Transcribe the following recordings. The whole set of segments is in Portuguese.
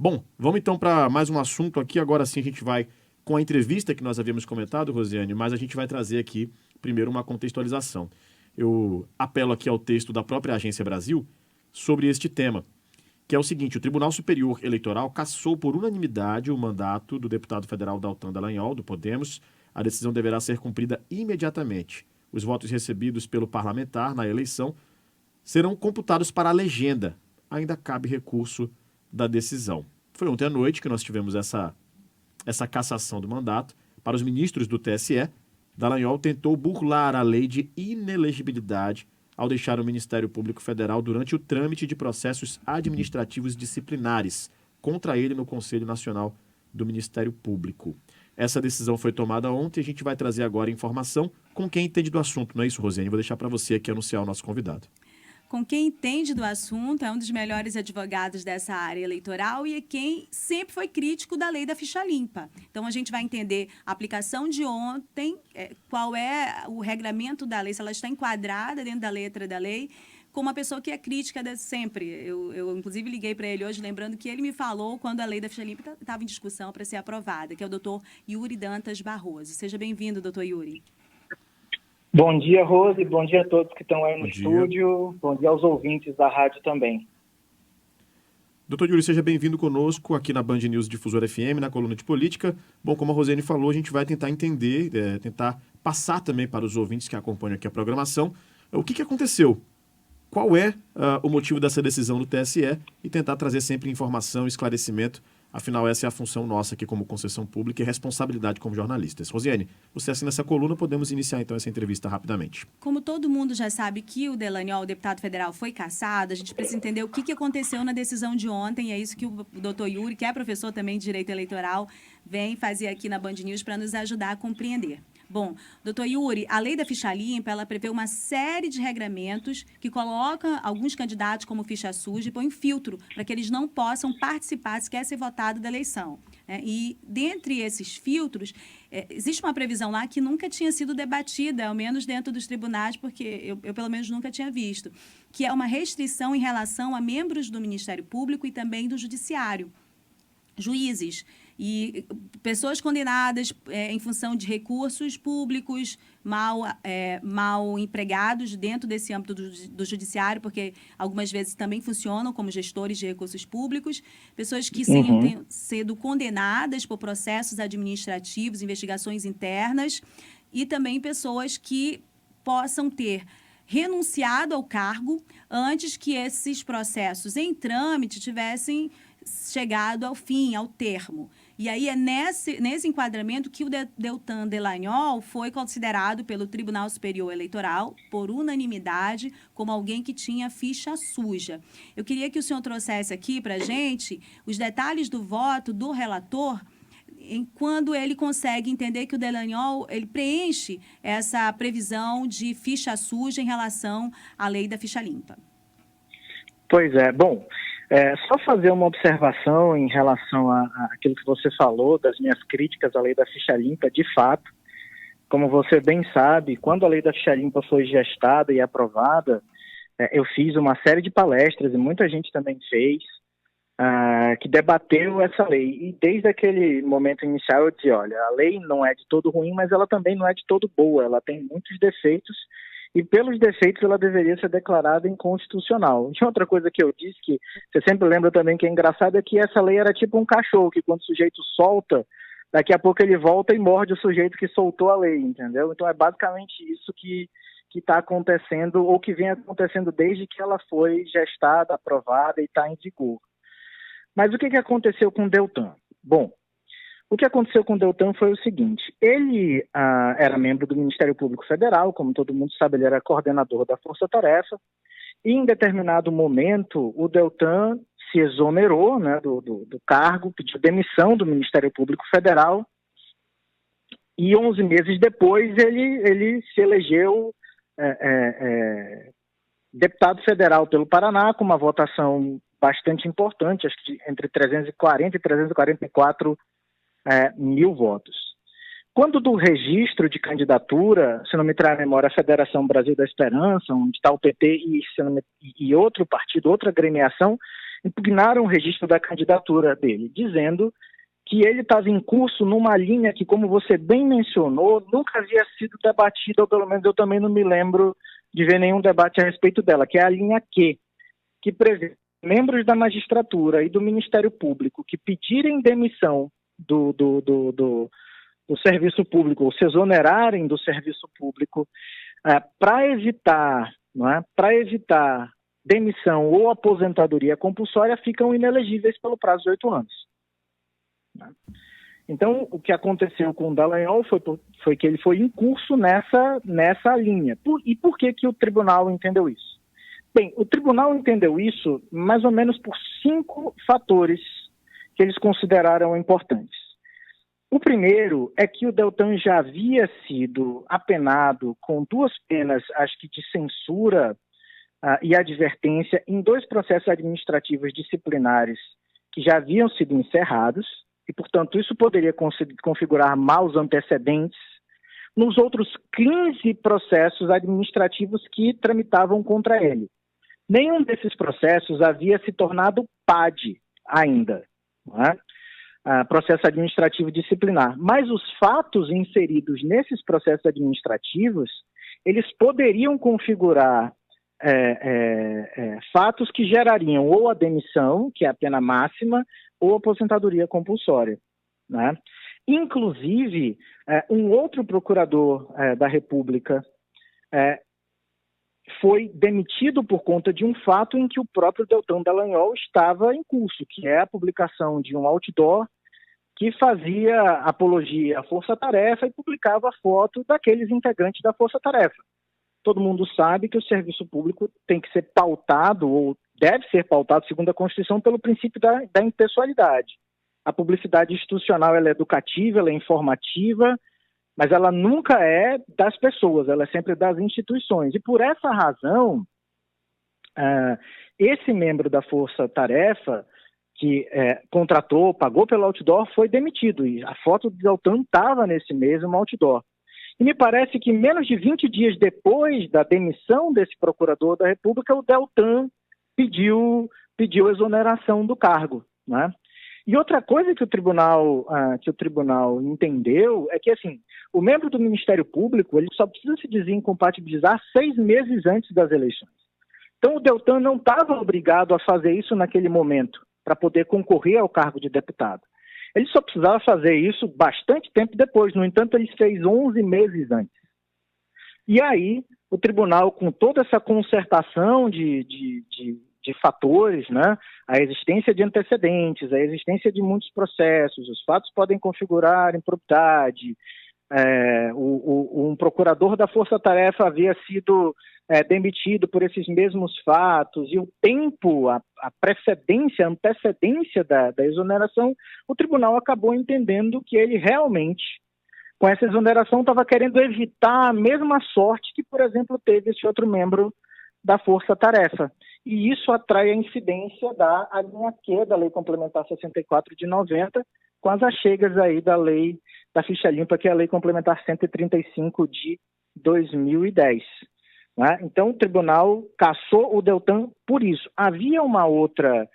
Bom, vamos então para mais um assunto aqui. Agora sim a gente vai com a entrevista que nós havíamos comentado, Rosiane, mas a gente vai trazer aqui primeiro uma contextualização. Eu apelo aqui ao texto da própria Agência Brasil sobre este tema, que é o seguinte: o Tribunal Superior Eleitoral cassou por unanimidade o mandato do deputado federal Deltan Dallagnol, do Podemos. A decisão deverá ser cumprida imediatamente. Os votos recebidos pelo parlamentar na eleição serão computados para a legenda. Ainda cabe recurso da decisão. Foi ontem à noite que nós tivemos essa cassação do mandato. Para os ministros do TSE, Dallagnol tentou burlar a lei de inelegibilidade ao deixar o Ministério Público Federal durante o trâmite de processos administrativos disciplinares contra ele no Conselho Nacional do Ministério Público. Essa decisão foi tomada ontem e a gente vai trazer agora informação com quem entende do assunto. Não é isso, Rosiane? Vou deixar para você aqui anunciar o nosso convidado. Com quem entende do assunto, é um dos melhores advogados dessa área eleitoral e é quem sempre foi crítico da lei da ficha limpa. Então, a gente vai entender a aplicação de ontem, qual é o regramento da lei, se ela está enquadrada dentro da letra da lei, com uma pessoa que é crítica sempre. Eu inclusive, liguei para ele hoje, lembrando que ele me falou quando a lei da ficha limpa estava em discussão para ser aprovada, que é o doutor Yuri Dantas Barroso. Seja bem-vindo, doutor Yuri. Bom dia, Rose. Bom dia a todos que estão aí no estúdio. Bom dia aos ouvintes da rádio também. Doutor Yuri, seja bem-vindo conosco aqui na Band News Difusora FM, na coluna de política. Bom, como a Rosiane falou, a gente vai tentar entender, tentar passar também para os ouvintes que acompanham aqui a programação, o que aconteceu, qual é o motivo dessa decisão do TSE e tentar trazer sempre informação, esclarecimento. Afinal, essa é a função nossa aqui como concessão pública e responsabilidade como jornalistas. Rosiane, você assina essa coluna, podemos iniciar então essa entrevista rapidamente. Como todo mundo já sabe que o Dallagnol, o deputado federal, foi cassado, a gente precisa entender o que aconteceu na decisão de ontem, e é isso que o doutor Yuri, que é professor também de Direito Eleitoral, vem fazer aqui na Band News para nos ajudar a compreender. Bom, doutor Yuri, a lei da ficha limpa, ela prevê uma série de regramentos que colocam alguns candidatos como ficha suja e põe um filtro para que eles não possam participar, se quer ser votado da eleição. E, dentre esses filtros, existe uma previsão lá que nunca tinha sido debatida, ao menos dentro dos tribunais, porque eu pelo menos nunca tinha visto, que é uma restrição em relação a membros do Ministério Público e também do Judiciário, juízes e pessoas condenadas em função de recursos públicos mal empregados dentro desse âmbito do judiciário, porque algumas vezes também funcionam como gestores de recursos públicos, pessoas que tenham sido condenadas por processos administrativos, investigações internas, e também pessoas que possam ter renunciado ao cargo antes que esses processos em trâmite tivessem chegado ao fim, ao termo. E aí é nesse enquadramento que o Deltan Dallagnol foi considerado pelo Tribunal Superior Eleitoral, por unanimidade, como alguém que tinha ficha suja. Eu queria que o senhor trouxesse aqui para a gente os detalhes do voto do relator, quando ele consegue entender que o Dallagnol ele preenche essa previsão de ficha suja em relação à lei da ficha limpa. Pois é, bom... só fazer uma observação em relação àquilo que você falou, das minhas críticas à lei da ficha limpa. De fato, como você bem sabe, quando a lei da ficha limpa foi gestada e aprovada, eu fiz uma série de palestras, e muita gente também fez, que debateu essa lei. E desde aquele momento inicial eu dizia, olha, a lei não é de todo ruim, mas ela também não é de todo boa, ela tem muitos defeitos, e pelos defeitos ela deveria ser declarada inconstitucional. E outra coisa que eu disse, que você sempre lembra também que é engraçado, é que essa lei era tipo um cachorro, que quando o sujeito solta, daqui a pouco ele volta e morde o sujeito que soltou a lei, entendeu? Então é basicamente isso que está acontecendo, ou que vem acontecendo desde que ela foi gestada, aprovada e está em vigor. Mas o que aconteceu com o Deltan? Bom, o que aconteceu com o Deltan foi o seguinte, ele era membro do Ministério Público Federal, como todo mundo sabe, ele era coordenador da Força Tarefa, e em determinado momento o Deltan se exonerou, né, do cargo, pediu demissão do Ministério Público Federal, e 11 meses depois ele se elegeu deputado federal pelo Paraná, com uma votação bastante importante, acho que entre 340 e 344 mil votos. Quando do registro de candidatura, se não me trai a memória, a Federação Brasil da Esperança, onde está o PT e outro partido, outra agremiação, impugnaram o registro da candidatura dele, dizendo que ele estava em curso numa linha que, como você bem mencionou, nunca havia sido debatida, ou pelo menos eu também não me lembro de ver nenhum debate a respeito dela, que é a linha Q, que prevê membros da magistratura e do Ministério Público que pedirem demissão do serviço público, ou se exonerarem do serviço público, para evitar, para evitar demissão ou aposentadoria compulsória, ficam inelegíveis pelo prazo de 8 anos. Então, o que aconteceu com o Dallagnol foi que ele foi em curso nessa linha. E por que o tribunal entendeu isso? Bem, o tribunal entendeu isso mais ou menos por 5 fatores que eles consideraram importantes. O primeiro é que o Deltan já havia sido apenado com 2 penas, acho que de censura e advertência, em 2 processos administrativos disciplinares que já haviam sido encerrados, e, portanto, isso poderia configurar maus antecedentes nos outros 15 processos administrativos que tramitavam contra ele. Nenhum desses processos havia se tornado PAD ainda, não é? Processo administrativo disciplinar. Mas os fatos inseridos nesses processos administrativos, eles poderiam configurar fatos que gerariam ou a demissão, que é a pena máxima, ou a aposentadoria compulsória, né? Inclusive, um outro procurador da República foi demitido por conta de um fato em que o próprio Deltan Dallagnol estava em curso, que é a publicação de um outdoor que fazia apologia à Força-Tarefa e publicava a foto daqueles integrantes da Força-Tarefa. Todo mundo sabe que o serviço público tem que ser pautado, ou deve ser pautado, segundo a Constituição, pelo princípio da impessoalidade. A publicidade institucional ela é educativa, ela é informativa, mas ela nunca é das pessoas, ela é sempre das instituições. E por essa razão, esse membro da Força Tarefa, que contratou, pagou pelo outdoor, foi demitido. E a foto do Deltan estava nesse mesmo outdoor. E me parece que menos de 20 dias depois da demissão desse procurador da República, o Deltan pediu exoneração do cargo, né? E outra coisa que o tribunal entendeu é que, assim, o membro do Ministério Público ele só precisa se desincompatibilizar 6 meses antes das eleições. Então, o Deltan não estava obrigado a fazer isso naquele momento para poder concorrer ao cargo de deputado. Ele só precisava fazer isso bastante tempo depois. No entanto, ele fez 11 meses antes. E aí, o tribunal, com toda essa concertação de fatores, né? A existência de antecedentes, a existência de muitos processos, os fatos podem configurar improbidade, um procurador da Força Tarefa havia sido demitido por esses mesmos fatos, e o tempo, a precedência, a antecedência da exoneração, o tribunal acabou entendendo que ele realmente, com essa exoneração, estava querendo evitar a mesma sorte que, por exemplo, teve esse outro membro da Força Tarefa. E isso atrai a incidência da linha Q da Lei Complementar 64 de 90, com as achegas aí da Lei da Ficha Limpa, que é a Lei Complementar 135 de 2010. Né? Então, o tribunal cassou o Deltan por isso. Havia um outro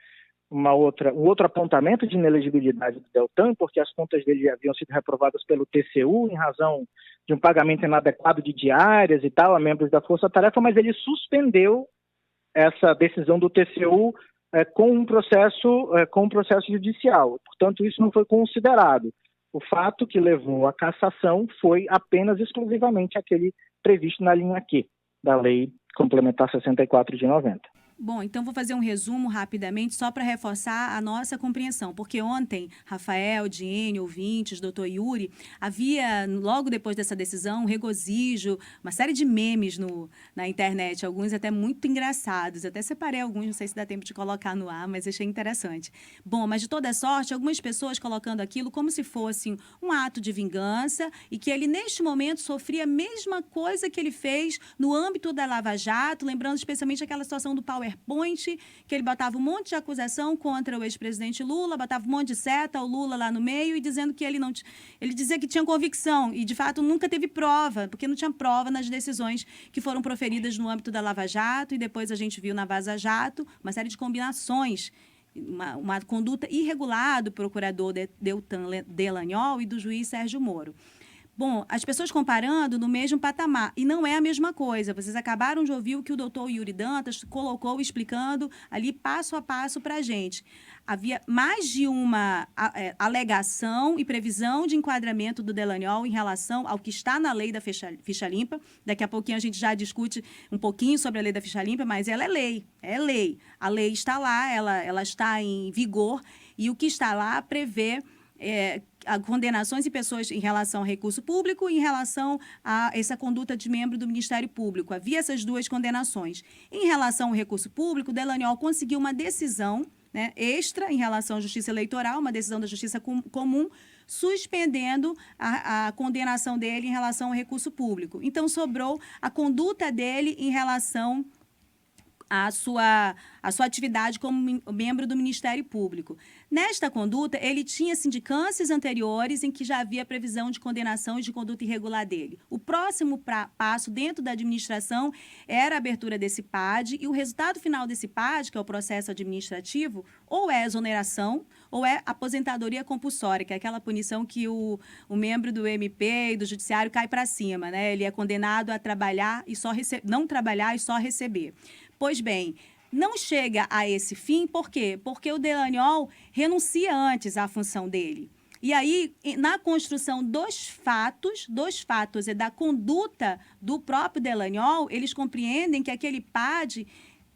apontamento de inelegibilidade do Deltan, porque as contas dele haviam sido reprovadas pelo TCU em razão de um pagamento inadequado de diárias e tal a membros da Força Tarefa, mas ele suspendeu essa decisão do TCU com um processo judicial. Portanto, isso não foi considerado. O fato que levou à cassação foi apenas exclusivamente aquele previsto na linha Q da Lei Complementar 64 de 90. Bom, então vou fazer um resumo rapidamente só para reforçar a nossa compreensão, porque ontem, Rafael, Diene, ouvintes, doutor Yuri, havia, logo depois dessa decisão, um regozijo, uma série de memes na internet, alguns até muito engraçados. Até separei alguns, não sei se dá tempo de colocar no ar, mas achei interessante. Bom, mas de toda sorte, algumas pessoas colocando aquilo como se fosse um ato de vingança e que ele, neste momento, sofria a mesma coisa que ele fez no âmbito da Lava Jato, lembrando especialmente aquela situação do PowerPoint, que ele botava um monte de acusação contra o ex-presidente Lula, botava um monte de seta, o Lula lá no meio, e dizendo que ele dizia que tinha convicção, e de fato nunca teve prova, porque não tinha prova nas decisões que foram proferidas no âmbito da Lava Jato, e depois a gente viu na Vaza Jato uma série de combinações uma conduta irregular do procurador Deltan Dallagnol e do juiz Sérgio Moro. Bom, as pessoas comparando no mesmo patamar, e não é a mesma coisa. Vocês acabaram de ouvir o que o doutor Yuri Dantas colocou explicando ali passo a passo para a gente. Havia mais de uma alegação e previsão de enquadramento do Dallagnol em relação ao que está na lei da ficha limpa. Daqui a pouquinho a gente já discute um pouquinho sobre a lei da ficha limpa, mas ela é lei, é lei. A lei está lá, ela está em vigor, e o que está lá prevê condenações em pessoas em relação ao recurso público e em relação a essa conduta de membro do Ministério Público. Havia essas duas condenações. Em relação ao recurso público, o Dallagnol conseguiu uma decisão, né, extra em relação à Justiça Eleitoral, uma decisão da Justiça Comum, suspendendo a condenação dele em relação ao recurso público. Então, sobrou a conduta dele em relação a sua atividade como membro do Ministério Público. Nesta conduta, ele tinha sindicâncias anteriores em que já havia previsão de condenação e de conduta irregular dele. O próximo passo dentro da administração era a abertura desse PAD, e o resultado final desse PAD, que é o processo administrativo, ou é exoneração ou é aposentadoria compulsória, que é aquela punição que o membro do MP e do Judiciário cai para cima, né? Ele é condenado a trabalhar e não trabalhar e só receber. Pois bem, não chega a esse fim, por quê? Porque o Dallagnol renuncia antes à função dele. E aí, na construção dos fatos e da conduta do próprio Dallagnol, eles compreendem que aquele PAD,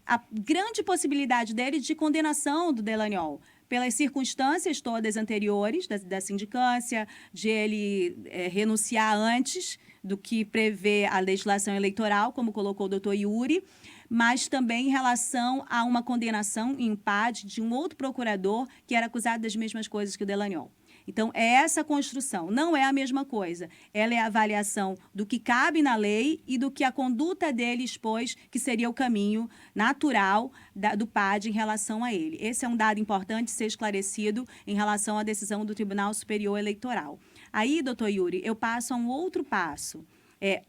a grande possibilidade dele de condenação do Dallagnol, pelas circunstâncias todas anteriores da sindicância, de ele renunciar antes do que prevê a legislação eleitoral, como colocou o doutor Yuri, mas também em relação a uma condenação em PAD de um outro procurador que era acusado das mesmas coisas que o Dallagnol. Então, é essa construção, não é a mesma coisa. Ela é a avaliação do que cabe na lei e do que a conduta dele expôs, que seria o caminho natural do PAD em relação a ele. Esse é um dado importante ser esclarecido em relação à decisão do Tribunal Superior Eleitoral. Aí, doutor Yuri, eu passo a um outro passo.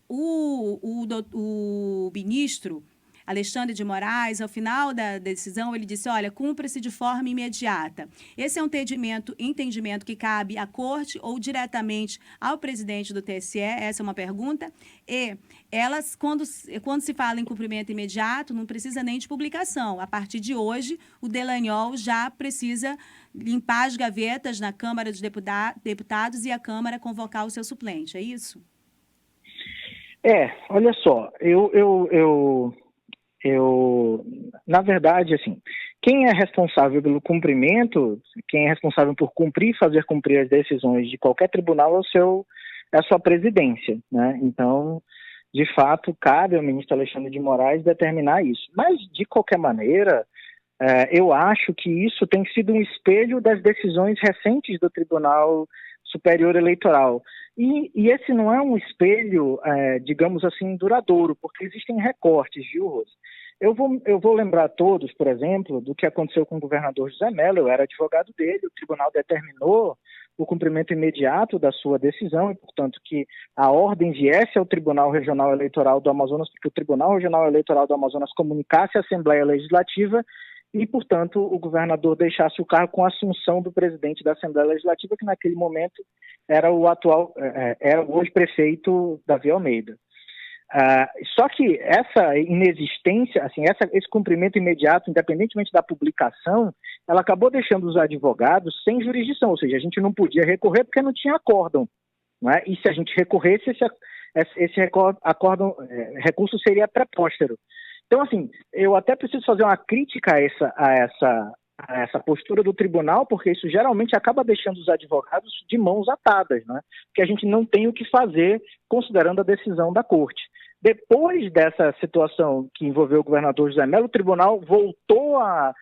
O ministro Alexandre de Moraes, ao final da decisão, ele disse, olha, cumpra-se de forma imediata. Esse é um entendimento que cabe à Corte ou diretamente ao presidente do TSE? Essa é uma pergunta. E elas, quando se fala em cumprimento imediato, não precisa nem de publicação. A partir de hoje, o Dallagnol já precisa limpar as gavetas na Câmara dos Deputados e a Câmara convocar o seu suplente. É isso? Olha só, na verdade, assim, quem é responsável pelo cumprimento, quem é responsável por cumprir e fazer cumprir as decisões de qualquer tribunal é a sua presidência, né? Então, de fato, cabe ao ministro Alexandre de Moraes determinar isso. Mas, de qualquer maneira, eu acho que isso tem sido um espelho das decisões recentes do Tribunal Superior Eleitoral. E esse não é um espelho, digamos assim, duradouro, porque existem recortes, viu, Rose? Eu vou lembrar a todos, por exemplo, do que aconteceu com o governador José Mello. Eu era advogado dele, o tribunal determinou o cumprimento imediato da sua decisão e, portanto, que a ordem viesse ao Tribunal Regional Eleitoral do Amazonas, porque o Tribunal Regional Eleitoral do Amazonas comunicasse à Assembleia Legislativa e, portanto, o governador deixasse o cargo com a assunção do presidente da Assembleia Legislativa, que naquele momento era o hoje prefeito Davi Almeida. Só que essa inexistência, assim, esse cumprimento imediato, independentemente da publicação, ela acabou deixando os advogados sem jurisdição, ou seja, a gente não podia recorrer porque não tinha acórdão, não é? E se a gente recorresse, esse recurso seria prepóstero. Então, assim, eu até preciso fazer uma crítica a essa postura do tribunal, porque isso geralmente acaba deixando os advogados de mãos atadas, né? Porque a gente não tem o que fazer considerando a decisão da corte. Depois dessa situação que envolveu o governador José Mello, o tribunal voltou a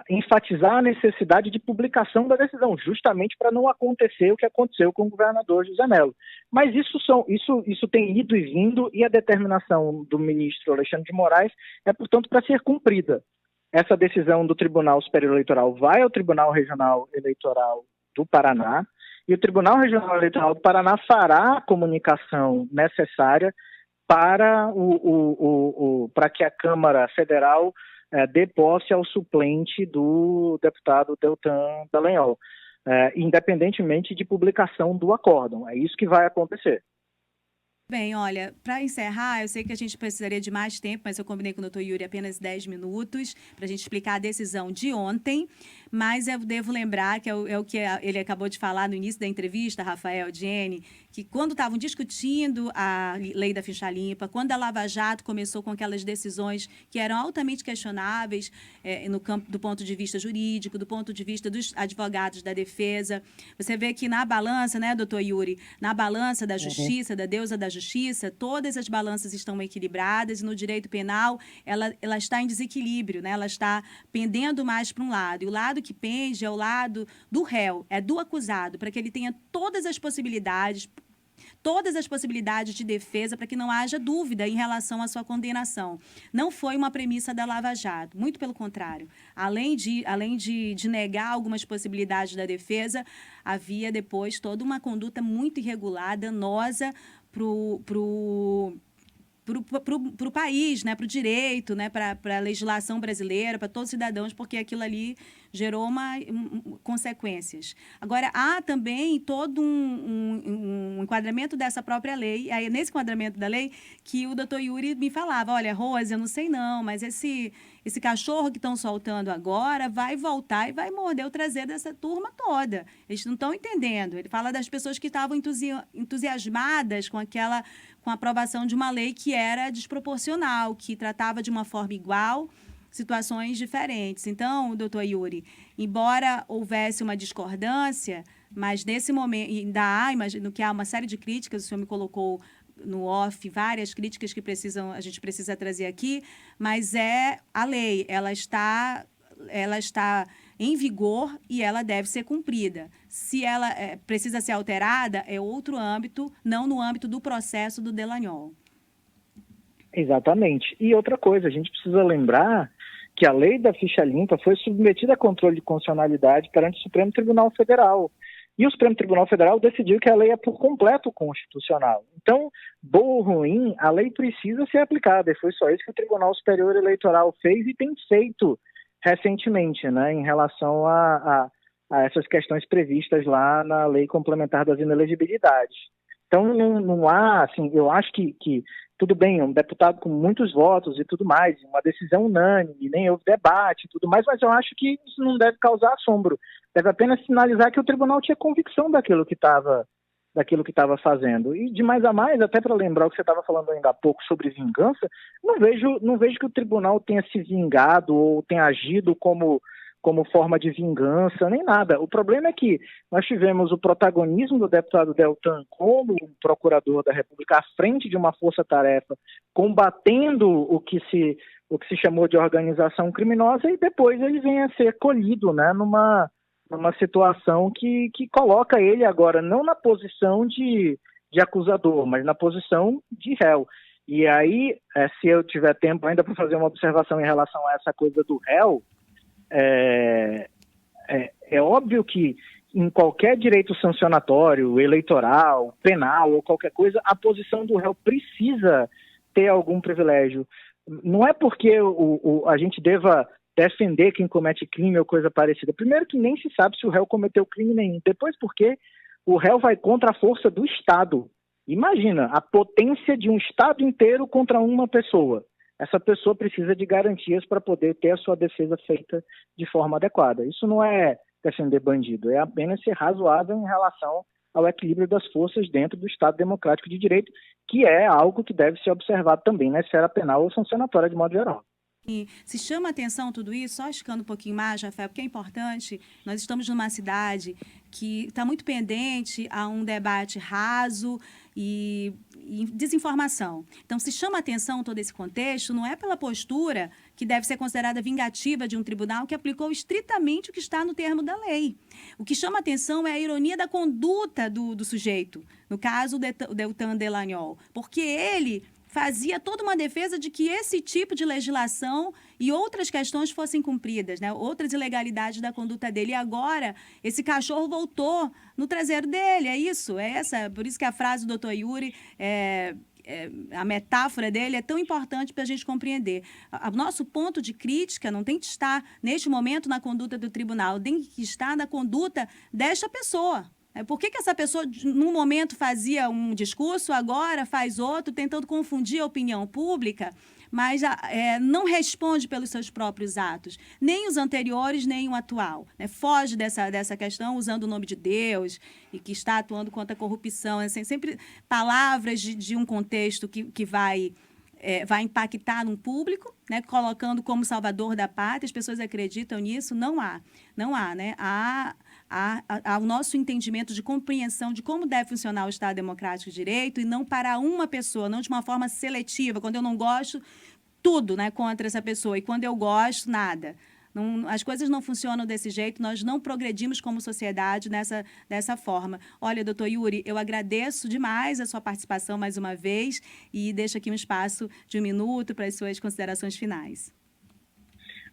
enfatizar a necessidade de publicação da decisão, justamente para não acontecer o que aconteceu com o governador José Mello. Mas isso tem ido e vindo, e a determinação do ministro Alexandre de Moraes é, portanto, para ser cumprida. Essa decisão do Tribunal Superior Eleitoral vai ao Tribunal Regional Eleitoral do Paraná, e o Tribunal Regional Eleitoral do Paraná fará a comunicação necessária para que a Câmara Federal dê posse ao suplente do deputado Deltan Dallagnol, independentemente de publicação do acórdão. É isso que vai acontecer. Bem, olha, para encerrar, eu sei que a gente precisaria de mais tempo, mas eu combinei com o doutor Yuri apenas 10 minutos para a gente explicar a decisão de ontem, mas eu devo lembrar, que é o que ele acabou de falar no início da entrevista, Rafael, Jenny, que quando estavam discutindo a lei da ficha limpa, quando a Lava Jato começou com aquelas decisões que eram altamente questionáveis no campo do ponto de vista jurídico, do ponto de vista dos advogados da defesa, você vê que na balança, né, doutor Yuri, na balança da justiça, da deusa da justiça, todas as balanças estão equilibradas e no direito penal ela está em desequilíbrio, né? Ela está pendendo mais para um lado. E o lado que pende é o lado do réu, é do acusado, para que ele tenha todas as possibilidades de defesa para que não haja dúvida em relação à sua condenação. Não foi uma premissa da Lava Jato, muito pelo contrário. Além de negar algumas possibilidades da defesa, havia depois toda uma conduta muito irregular, danosa para o país, né, para o direito, né, para a legislação brasileira, para todos os cidadãos, porque aquilo ali gerou consequências. Agora, há também todo um enquadramento dessa própria lei, aí é nesse enquadramento da lei que o doutor Yuri me falava, olha, Rose, eu não sei não, mas esse cachorro que estão soltando agora vai voltar e vai morder o traseiro dessa turma toda. Eles não estão entendendo. Ele fala das pessoas que estavam entusiasmadas com a aprovação de uma lei que era desproporcional, que tratava de uma forma igual situações diferentes. Então, doutor Yuri, embora houvesse uma discordância, mas nesse momento, imagino que há uma série de críticas, o senhor me colocou no off várias críticas que a gente precisa trazer aqui, mas a lei, ela está em vigor e ela deve ser cumprida. Se ela precisa ser alterada, é outro âmbito, não no âmbito do processo do Dallagnol. Exatamente. E outra coisa, a gente precisa lembrar que a lei da ficha limpa foi submetida a controle de constitucionalidade perante o Supremo Tribunal Federal. E o Supremo Tribunal Federal decidiu que a lei é por completo constitucional. Então, bom ou ruim, a lei precisa ser aplicada. E foi só isso que o Tribunal Superior Eleitoral fez e tem feito recentemente, né, em relação a essas questões previstas lá na Lei Complementar das Inelegibilidades. Então, não há, assim, eu acho que tudo bem, um deputado com muitos votos e tudo mais, uma decisão unânime, nem houve debate e tudo mais, mas eu acho que isso não deve causar assombro. Deve apenas sinalizar que o tribunal tinha convicção daquilo que estava fazendo. E de mais a mais, até para lembrar o que você estava falando ainda há pouco sobre vingança, não vejo que o tribunal tenha se vingado ou tenha agido como forma de vingança, nem nada. O problema é que nós tivemos o protagonismo do deputado Deltan como procurador da República à frente de uma força-tarefa, combatendo o que se chamou de organização criminosa, e depois ele vem a ser colhido, né, numa situação que coloca ele agora não na posição de acusador, mas na posição de réu. E aí, se eu tiver tempo ainda para fazer uma observação em relação a essa coisa do réu, é óbvio que em qualquer direito sancionatório, eleitoral, penal ou qualquer coisa, a posição do réu precisa ter algum privilégio. Não é porque a gente deva defender quem comete crime ou coisa parecida. Primeiro que nem se sabe se o réu cometeu crime nenhum. Depois porque o réu vai contra a força do Estado. Imagina, a potência de um Estado inteiro contra uma pessoa. Essa pessoa precisa de garantias para poder ter a sua defesa feita de forma adequada. Isso não é defender bandido, é apenas ser razoável em relação ao equilíbrio das forças dentro do Estado Democrático de Direito, que é algo que deve ser observado também na esfera penal ou sancionatória de modo geral. E se chama atenção tudo isso, só esticando um pouquinho mais, Rafael, porque é importante, nós estamos numa cidade que está muito pendente a um debate raso e desinformação. Então, se chama atenção todo esse contexto, não é pela postura que deve ser considerada vingativa de um tribunal que aplicou estritamente o que está no termo da lei. O que chama atenção é a ironia da conduta do sujeito, no caso, o Deltan Dallagnol, porque ele fazia toda uma defesa de que esse tipo de legislação e outras questões fossem cumpridas, né? Outras ilegalidades da conduta dele. E agora, esse cachorro voltou no traseiro dele, é isso? Por isso que a frase do doutor Yuri a metáfora dele é tão importante para a gente compreender. O nosso ponto de crítica não tem que estar, neste momento, na conduta do tribunal, tem que estar na conduta desta pessoa. Por que essa pessoa, num momento, fazia um discurso, agora faz outro, tentando confundir a opinião pública, mas não responde pelos seus próprios atos, nem os anteriores, nem o atual. Foge dessa questão usando o nome de Deus e que está atuando contra a corrupção. Sempre palavras de um contexto que vai impactar um público, colocando como salvador da pátria. As pessoas acreditam nisso? Não há, né? Há o nosso entendimento de compreensão de como deve funcionar o Estado Democrático de Direito e não para uma pessoa, não de uma forma seletiva. Quando eu não gosto, tudo, contra essa pessoa. E quando eu gosto, nada. Não, as coisas não funcionam desse jeito, nós não progredimos como sociedade dessa forma. Olha, doutor Yuri, eu agradeço demais a sua participação mais uma vez e deixo aqui um espaço de 1 minuto para as suas considerações finais.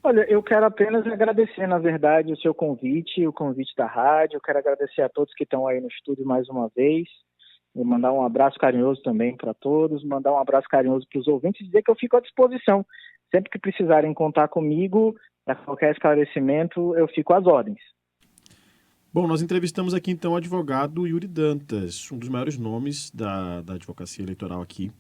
Olha, eu quero apenas agradecer, na verdade, o seu convite, o convite da rádio. Eu quero agradecer a todos que estão aí no estúdio mais uma vez. E mandar um abraço carinhoso também para todos, mandar um abraço carinhoso para os ouvintes e dizer que eu fico à disposição. Sempre que precisarem contar comigo, para qualquer esclarecimento, eu fico às ordens. Bom, nós entrevistamos aqui então o advogado Yuri Dantas, um dos maiores nomes da advocacia eleitoral aqui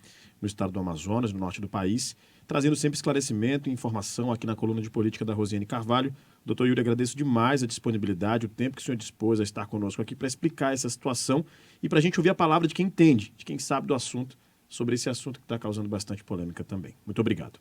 no estado do Amazonas, no norte do país, trazendo sempre esclarecimento e informação aqui na coluna de política da Rosiane Carvalho. Doutor Yuri, agradeço demais a disponibilidade, o tempo que o senhor dispôs a estar conosco aqui para explicar essa situação e para a gente ouvir a palavra de quem entende, de quem sabe do assunto, sobre esse assunto que está causando bastante polêmica também. Muito obrigado.